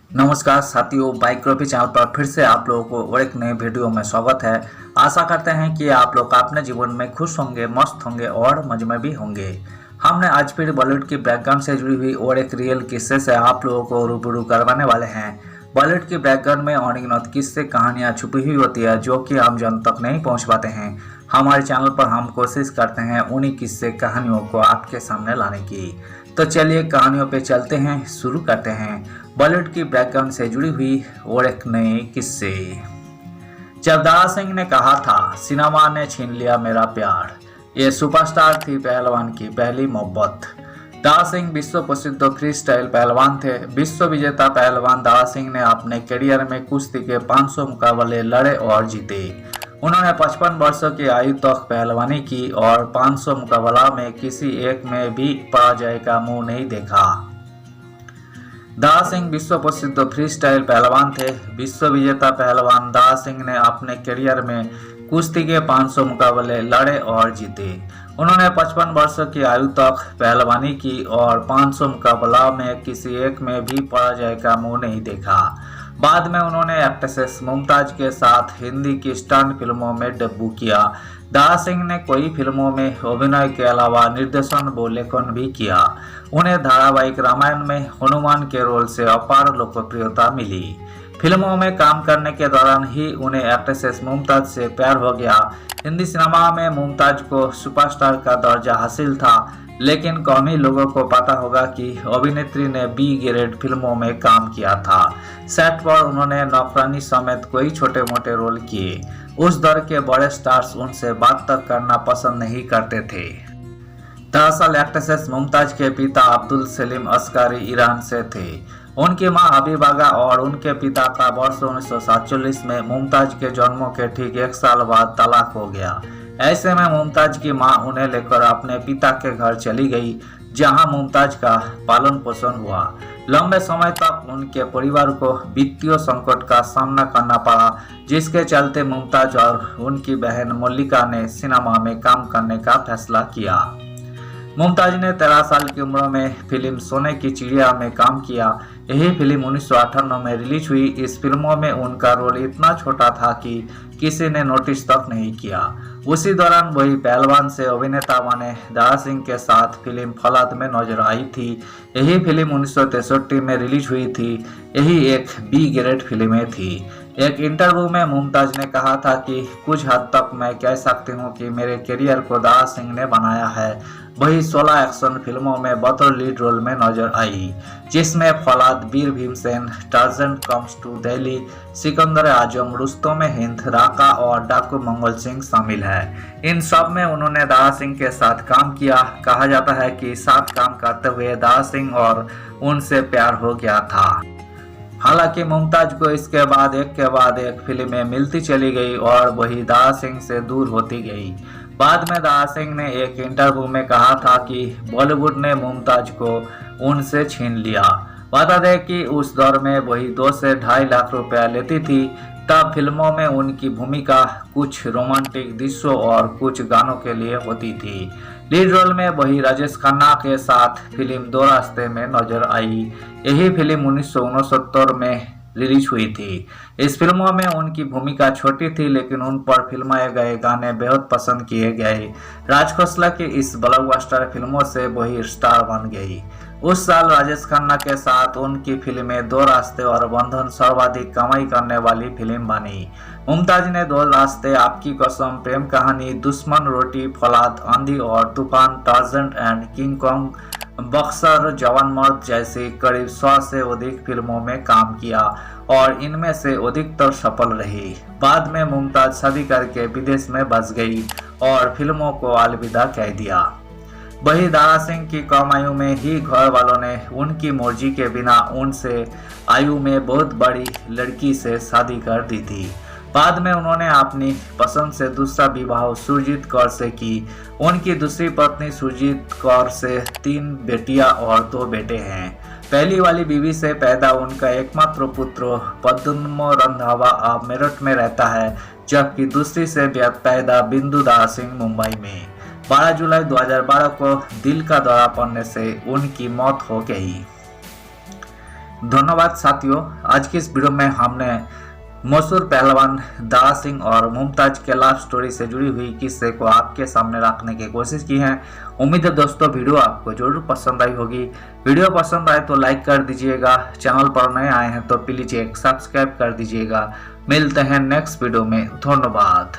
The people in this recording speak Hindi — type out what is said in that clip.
नमस्कार साथियों, बाइक्रोपी चैनल पर फिर से आप लोगों को और एक नए वीडियो में स्वागत है। आशा करते हैं कि आप लोग अपने जीवन में खुश होंगे, मस्त होंगे और मजे में भी होंगे। हमने आज फिर बॉलीवुड की बैकग्राउंड से जुड़ी हुई और एक रियल किस्से से आप लोगों को रूबरू करवाने वाले हैं। बॉलीवुड की बैकग्राउंड में अनगिनत किस्से कहानियां छुपी हुई होती है जो कि आम जन तक नहीं पहुंच पाते हैं। हमारे चैनल पर हम कोशिश करते हैं उन्हीं किस्से कहानियों को आपके सामने लाने की। तो चलिए कहानियों पे चलते हैं, शुरू करते हैं बॉलीवुड की बैकग्राउंड से जुड़ी हुई और एक नए किस्से। जब दारा सिंह ने कहा था सिनेमा ने छीन लिया मेरा प्यार, ये सुपरस्टार थी पहलवान की पहली मोहब्बत। दारा सिंह विश्व प्रसिद्ध फ्री स्टाइल पहलवान थे। विश्व विजेता पहलवान दारा सिंह ने अपने करियर में कुश्ती के 500 मुकाबले लड़े और जीते। उन्होंने 55 वर्षों की आयु तक पहलवानी की और 500 मुकाबला में किसी एक में भी पराजय का मुंह नहीं देखा। दारा सिंह विश्व प्रसिद्ध फ्री स्टाइल पहलवान थे। विश्व विजेता पहलवान दारा सिंह ने अपने करियर में कुश्ती के 500 मुकाबले लड़े और जीते। उन्होंने 55 वर्षों की आयु तक पहलवानी की और 500 मुकाबला में किसी एक में भी पराजय का मुंह नहीं देखा। बाद में उन्होंने एक्ट्रेस मुमताज के साथ हिंदी की स्टंट फिल्मों में डेब्यू किया। दारा सिंह ने कई फिल्मों में अभिनय के अलावा निर्देशन व लेखन भी किया। उन्हें धारावाहिक रामायण में हनुमान के रोल से अपार लोकप्रियता मिली। फिल्मों में काम करने के दौरान ही उन्हें एक्ट्रेस मुमताज से प्यार हो गया। हिंदी सिनेमा में मुमताज को सुपरस्टार का दर्जा हासिल था, लेकिन कम ही लोगों को पता होगा कि अभिनेत्री ने बी ग्रेड फिल्मों में काम किया था। सेट पर उन्होंने नौकरानी समेत कई छोटे मोटे रोल किए। उस दौर के बड़े स्टार्स उनसे बात तक करना पसंद नहीं करते थे। दरअसल एक्ट्रेस मुमताज के पिता अब्दुल सलीम अस्कारी ईरान से थे। उनकी मां हबीबागा और उनके पिता का वर्ष 1947 में मुमताज के जन्मों के ठीक 1 साल बाद तलाक हो गया। ऐसे में मुमताज की मां उन्हें लेकर अपने पिता के घर चली गई, जहां मुमताज का पालन पोषण हुआ। लंबे समय तक उनके परिवार को वित्तीय संकट का सामना करना पड़ा, जिसके चलते मुमताज और उनकी बहन मल्लिका ने सिनेमा में काम करने का फैसला किया। मुमताज ने 13 साल की उम्र में फिल्म सोने की चिड़िया में काम किया। यही फिल्म 1958 में रिलीज हुई। इस फिल्मों में उनका रोल इतना छोटा था कि किसी ने नोटिस तक नहीं किया। उसी दौरान वही पहलवान से अभिनेता बने। दारा सिंह के साथ फिल्म फौलाद में नजर आई थी। यही फिल्म 1963 में रिलीज हुई थी। यही एक बी ग्रेड फिल्में थी। एक इंटरव्यू में मुमताज ने कहा था कि कुछ हद तक मैं कह सकती हूँ कि मेरे करियर को दारा सिंह ने बनाया है। वही 16 एक्शन फिल्मों में बतौर लीड रोल में नजर आई, जिसमें Faulad, Veer Bhimsen, Tarzan comes to Delhi, Sikandar Azam, Rustam Hind, Raka और डाकू मंगल सिंह शामिल है। इन सब में उन्होंने दारा सिंह के साथ काम किया। कहा जाता है कि साथ काम करते हुए दारा सिंह और उनसे प्यार हो गया था। हालांकि मुमताज को इसके बाद एक फिल्में मिलती चली गई और वही दारा सिंह से दूर होती गई। बाद में दारा सिंह ने एक इंटरव्यू में कहा था कि बॉलीवुड ने मुमताज को उनसे छीन लिया। बता दें कि उस दौर में वही 2 से 2.5 लाख रुपया लेती थी। तब फिल्मों में उनकी भूमिका कुछ रोमांटिक दृश्यों और कुछ गानों के लिए होती थी। लीड रोल में वही राजेश खन्ना के साथ फिल्म दो रास्ते में नजर आई। यही फिल्म 1969 में रिलीज हुई थी। इस फिल्मों में उनकी भूमिका छोटी थी, लेकिन उन पर फिल्माए गए गाने बेहद पसंद किए गए। राज खोसला की इस ब्लॉकबस्टर फिल्मों से वही स्टार बन गई। उस साल राजेश खन्ना के साथ उनकी फिल्में दो रास्ते और बंधन सर्वाधिक कमाई करने वाली फिल्म बनी। मुमताज ने दो रास्ते, आपकी कसम, प्रेम कहानी, दुश्मन, रोटी, फौलाद, आंधी और तूफान, torsion and king Kong, Buxar, जवान मर्द जैसी करीब 100 से अधिक फिल्मों में काम किया और इनमें से अधिकतर सफल रही। बाद में मुमताज शादी करके विदेश में बस गई और फिल्मों को अलविदा कह दिया। वही दारा सिंह की कम आयु में ही घर वालों ने उनकी मर्जी के बिना उनसे आयु में बहुत बड़ी लड़की से शादी कर दी थी। बाद में उन्होंने अपनी पसंद से दूसरा विवाह सुरजीत कौर से की। उनकी दूसरी पत्नी सुरजीत कौर से 3 बेटियां और 2 बेटे हैं। पहली वाली बीवी से पैदा उनका एकमात्र पुत्र पद्म रंधावा अब मेरठ में रहता है, जबकि दूसरी से पैदा बिंदु दारा सिंह मुंबई में। 12 जुलाई 2012 को दिल का दौरा पड़ने से उनकी मौत हो गई। धन्यवाद साथियों। आज की इस वीडियो में हमने मशहूर पहलवान दारा सिंह और मुमताज के लव स्टोरी से जुड़ी हुई किस्से को आपके सामने रखने की कोशिश की है। उम्मीद है दोस्तों वीडियो आपको जरूर पसंद आई होगी। वीडियो पसंद आए तो लाइक कर दीजिएगा, चैनल पर नए आए हैं तो प्लीज एक सब्सक्राइब कर दीजिएगा। मिलते हैं नेक्स्ट वीडियो में, धन्यवाद।